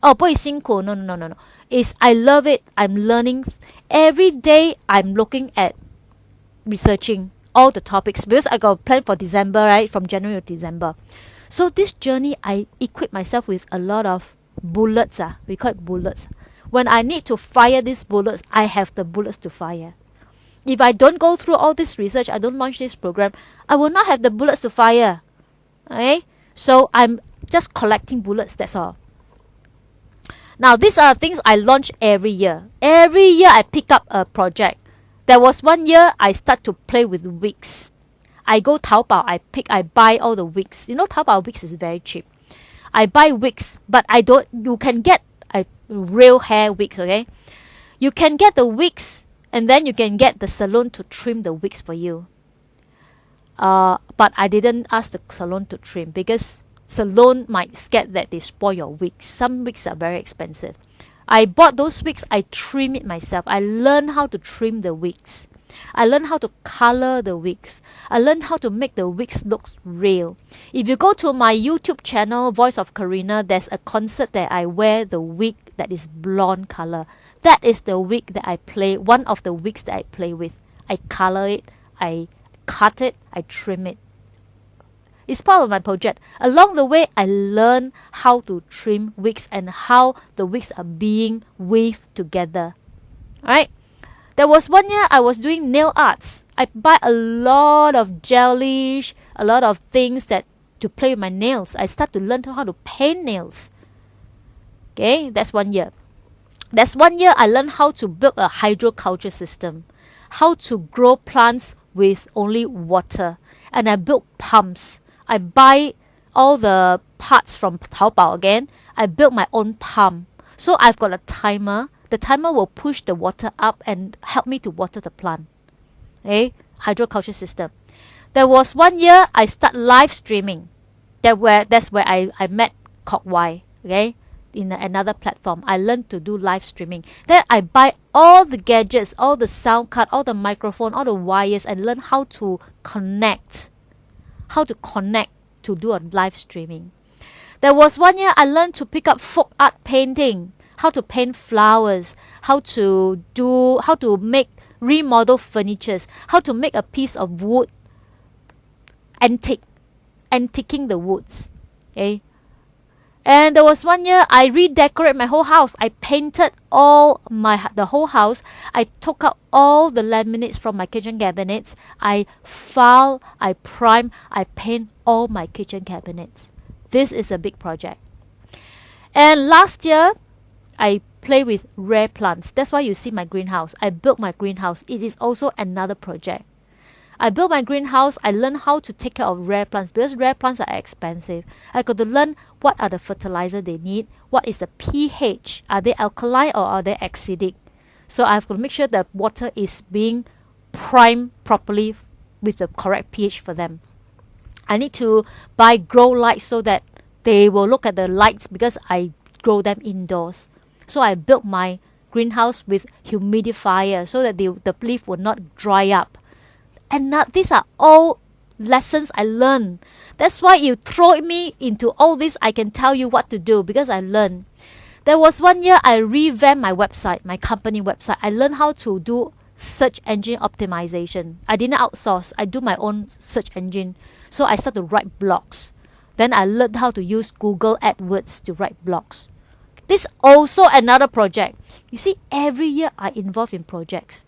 Oh, 不会辛苦. No. Is I love it. I'm learning. Every day I'm looking at researching all the topics, because I got a plan for December, right? From January to December. So this journey, I equip myself with a lot of bullets. We call it bullets. When I need to fire these bullets, I have the bullets to fire. If I don't go through all this research, I don't launch this program, I will not have the bullets to fire. Okay? So I'm just collecting bullets, that's all. Now, these are things I launch every year. Every year I pick up a project. There was one year I start to play with wigs. I go Taobao, I buy all the wigs. You know, Taobao wigs is very cheap. I buy wigs, but you can get a real hair wigs, okay? You can get the wigs, and then you can get the salon to trim the wigs for you. But I didn't ask the salon to trim, because salon might scared that they spoil your wigs. Some wigs are very expensive. I bought those wigs, I trim it myself. I learned how to trim the wigs. I learned how to color the wigs. I learned how to make the wigs look real. If you go to my YouTube channel, Voice of Karina, there's a concert that I wear the wig that is blonde color. That is the wig that I play, one of the wigs that I play with. I color it, I cut it, I trim it. It's part of my project. Along the way, I learn how to trim wigs and how the wigs are being weaved together. Alright? There was one year I was doing nail arts. I buy a lot of gelish, a lot of things that to play with my nails. I start to learn how to paint nails. Okay, that's one year. That's one year I learned how to build a hydroculture system. How to grow plants with only water. And I built pumps. I buy all the parts from Taobao again. I built my own pump. So I've got a timer. The timer will push the water up and help me to water the plant. Okay? Hydroculture system. There was one year I start live streaming. That's where I met Kok Wai. Okay? In another platform. I learned to do live streaming. Then I buy all the gadgets, all the sound card, all the microphone, all the wires, and learn how to connect. How to connect to do a live streaming. There was one year I learned to pick up folk art painting. How to paint flowers, how to make remodel furnitures, how to make a piece of wood, antiquing the woods. Okay. And there was one year I redecorate my whole house. I painted the whole house. I took out all the laminates from my kitchen cabinets. I file, I prime, I paint all my kitchen cabinets. This is a big project. And last year, I play with rare plants. That's why you see my greenhouse. I built my greenhouse. It is also another project. I built my greenhouse. I learned how to take care of rare plants, because rare plants are expensive. I got to learn what are the fertilizer they need. What is the pH? Are they alkaline or are they acidic? So I have to make sure that water is being primed properly with the correct pH for them. I need to buy grow lights so that they will look at the lights, because I grow them indoors. So I built my greenhouse with humidifier so that the leaf will not dry up. And these are all lessons I learned. That's why you throw me into all this, I can tell you what to do, because I learned. There was one year I revamped my website, my company website. I learned how to do search engine optimization. I didn't outsource. I do my own search engine. So I started to write blogs. Then I learned how to use Google AdWords to write blogs. This also another project. You see, every year I involve in projects,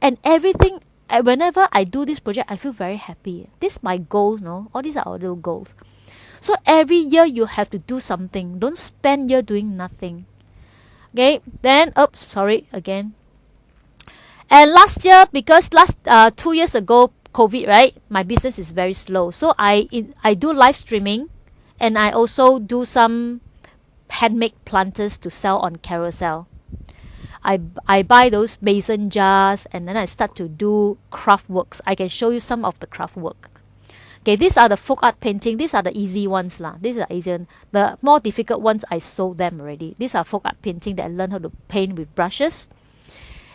and everything. Whenever I do this project, I feel very happy. This is my goals, no? All these are our little goals. So every year you have to do something. Don't spend year doing nothing. Okay. Then, oops, sorry again. And last year, because 2 years ago, COVID, right? My business is very slow. So I do live streaming, and I also do some handmade planters to sell on Carousel. I buy those mason jars, and then I start to do craft works. I can show you some of the craft work. Okay, these are the folk art painting. These are the easy ones lah. These are easy. The more difficult ones, I sold them already. These are folk art painting that I learned how to paint with brushes.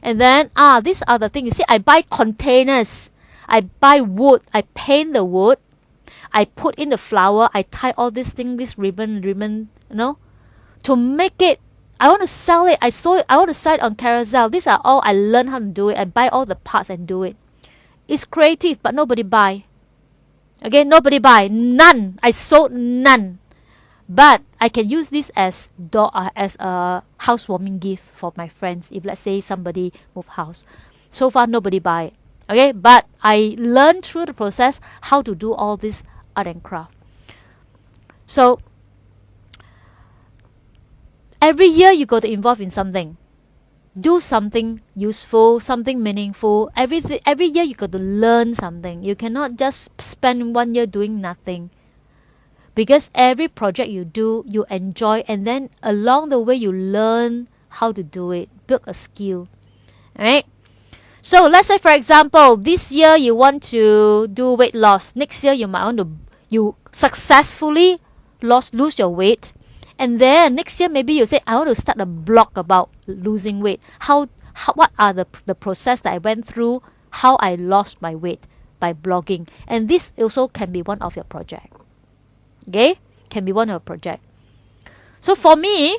And then these are the things. You see, I buy containers. I buy wood. I paint the wood. I put in the flower. I tie all this thing, this ribbon, to make it. I want to sell it. I want to sell it on Carousel. These are all I learned how to do it. I buy all the parts and do it. It's creative, but nobody buy. Okay, nobody buy. None. I sold none. But I can use this as a housewarming gift for my friends. If let's say somebody move house, so far nobody buy it. Okay, but I learned through the process how to do all this art and craft. So every year you got to involve in something. Do something useful, something meaningful. Every year you got to learn something. You cannot just spend 1 year doing nothing. Because every project you do, you enjoy, and then along the way you learn how to do it, build a skill. Alright? So let's say, for example, this year you want to do weight loss. Next year you might want to successfully lose your weight. And then next year maybe you say, I want to start a blog about losing weight. What are the process that I went through, how I lost my weight by blogging. And this also can be one of your project. Okay? Can be one of your project. So for me,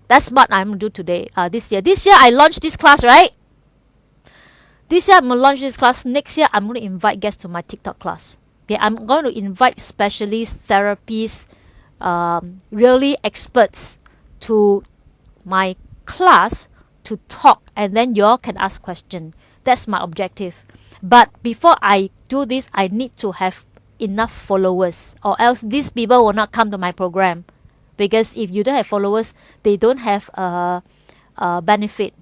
that's what I'm going to do today, this year. This year I launched this class, right? This year I'm going to launch this class. Next year I'm going to invite guests to my TikTok class. Okay? I'm going to invite specialists, therapists, really experts to my class to talk, and then you all can ask questions. That's my objective. But before I do this, I need to have enough followers, or else these people will not come to my program. Because if you don't have followers, they don't have a benefit.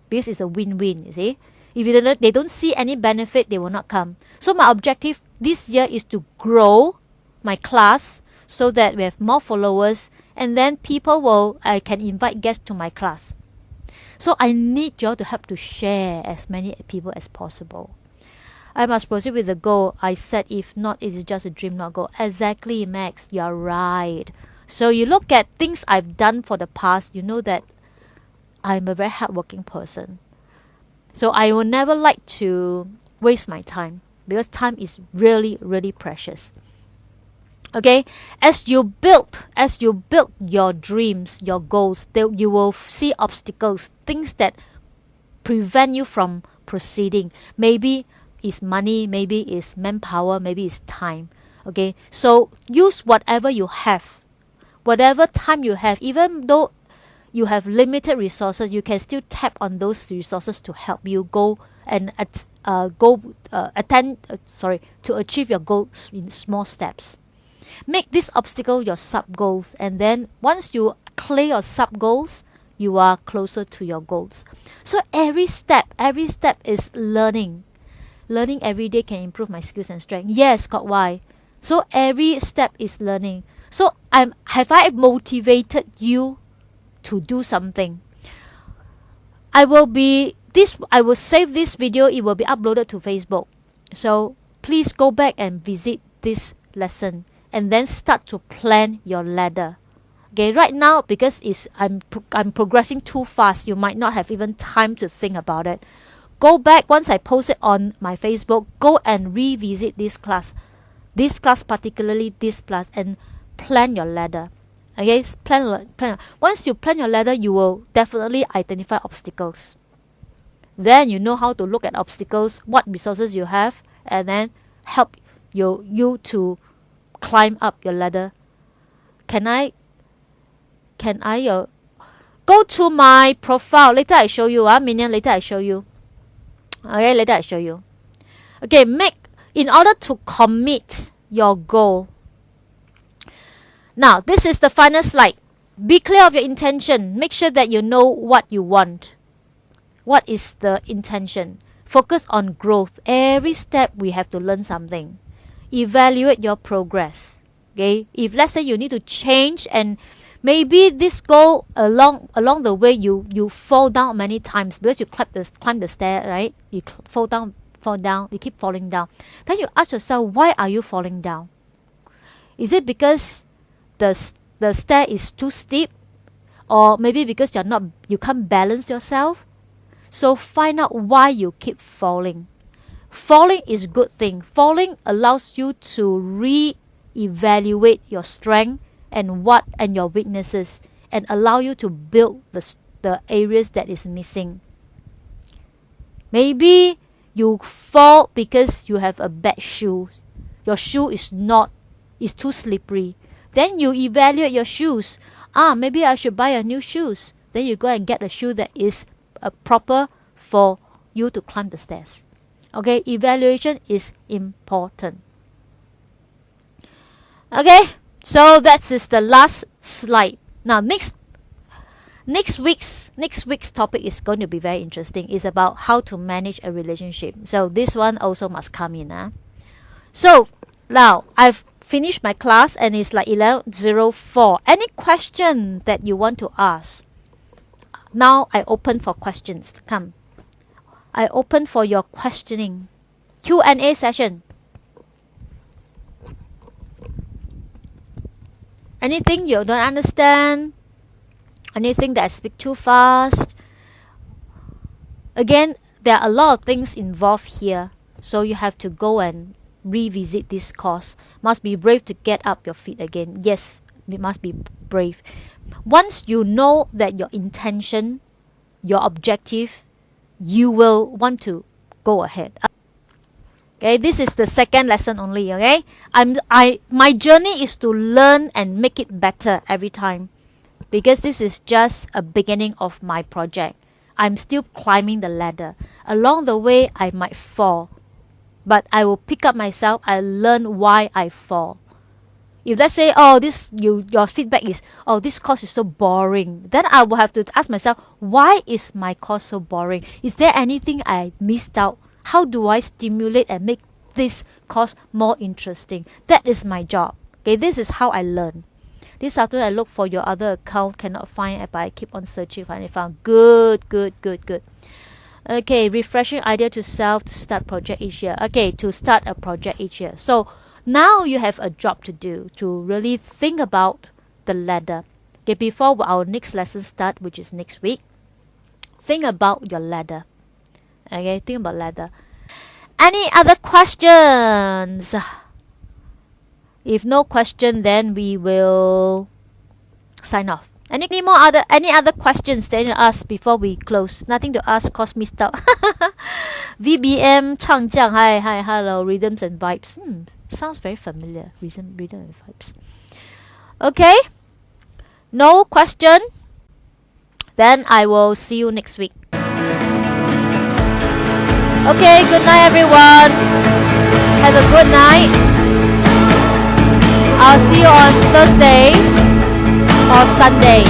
Because it's a win-win, you see. If they don't see any benefit, they will not come. So my objective this year is to grow my class so that we have more followers, and then I can invite guests to my class. So I need you all to help to share as many people as possible. I must proceed with the goal. I said if not, it's just a dream, not goal. Exactly, Max, you're right. So you look at things I've done for the past, you know that I'm a very hardworking person. So I will never like to waste my time, because time is really, really precious. Okay, as you build your dreams, your goals, you will see obstacles, things that prevent you from proceeding. Maybe it's money, maybe it's manpower, maybe it's time. Okay, so use whatever you have, whatever time you have. Even though you have limited resources, you can still tap on those resources to help you go and to achieve your goals in small steps. Make this obstacle your sub-goals, and then once you clear your sub-goals, you are closer to your goals. So every step is learning. Learning every day can improve my skills and strength. Yes, God, why? So every step is learning. So have I motivated you to do something? I will save this video. It will be uploaded to Facebook. So please go back and visit this lesson, and then start to plan your ladder. Okay, right now, because I'm progressing too fast, you might not have even time to think about it. Go back once I post it on my Facebook. Go and revisit this class particularly this class, and plan your ladder. Okay, plan. Once you plan your ladder, you will definitely identify obstacles. Then you know how to look at obstacles, what resources you have, and then help you to climb up your ladder. Can I can I go to my profile? Later I show you. Minion, later I show you. Okay, later I show you. Okay, in order to commit your goal. Now, this is the final slide. Be clear of your intention. Make sure that you know what you want. What is the intention? Focus on growth. Every step we have to learn something. Evaluate your progress. Okay? If let's say you need to change and maybe this goal along the way you fall down many times because you climb the stair, right? You fall down, you keep falling down. Then you ask yourself, why are you falling down? Is it because the stair is too steep, or maybe because you can't balance yourself? So find out why you keep falling. Falling is a good thing. Falling allows you to re-evaluate your strength and your weaknesses, and allow you to build the areas that is missing. Maybe you fall because you have a bad shoe. Your shoe is too slippery. Then you evaluate your shoes. Maybe I should buy a new shoes. Then you go and get a shoe that is proper for you to climb the stairs. Okay, evaluation is important. Okay, so that is the last slide. Now next week's topic is going to be very interesting. It's about how to manage a relationship. So this one also must come in. So now I've finished my class and it's like 11:04. Any question that you want to ask? Now I open for questions. Come. I open for your questioning. Q&A session. Anything you don't understand? Anything that I speak too fast? Again, there are a lot of things involved here. So you have to go and revisit this course. Must be brave to get up your feet again. Yes, you must be brave. Once you know that your intention, your objective, you will want to go ahead. Okay, this is the second lesson only. Okay, my journey is to learn and make it better every time, because this is just a beginning of my project. I'm still climbing the ladder. Along the way, I might fall, but I will pick up myself. I learn why I fall. If let's say, your feedback is, this course is so boring, then I will have to ask myself, why is my course so boring? Is there anything I missed out? How do I stimulate and make this course more interesting? That is my job. Okay, this is how I learn. This afternoon I look for your other account, cannot find it, but I keep on searching, finally found. Good. Okay, refreshing idea to self to start project each year. Okay, to start a project each year. So now you have a job to do, to really think about the ladder. Okay, before our next lesson start, which is next week, think about your ladder. Okay, think about ladder. Any other questions? If no question, then we will sign off. Any other questions that you ask before we close? Nothing to ask, cause missed out. VBM 唱将 hi, hello, rhythms and vibes. Sounds very familiar. Rhythm and vibes. Okay, no question. Then I will see you next week. Okay, good night everyone. Have a good night. I'll see you on Thursday or Sunday.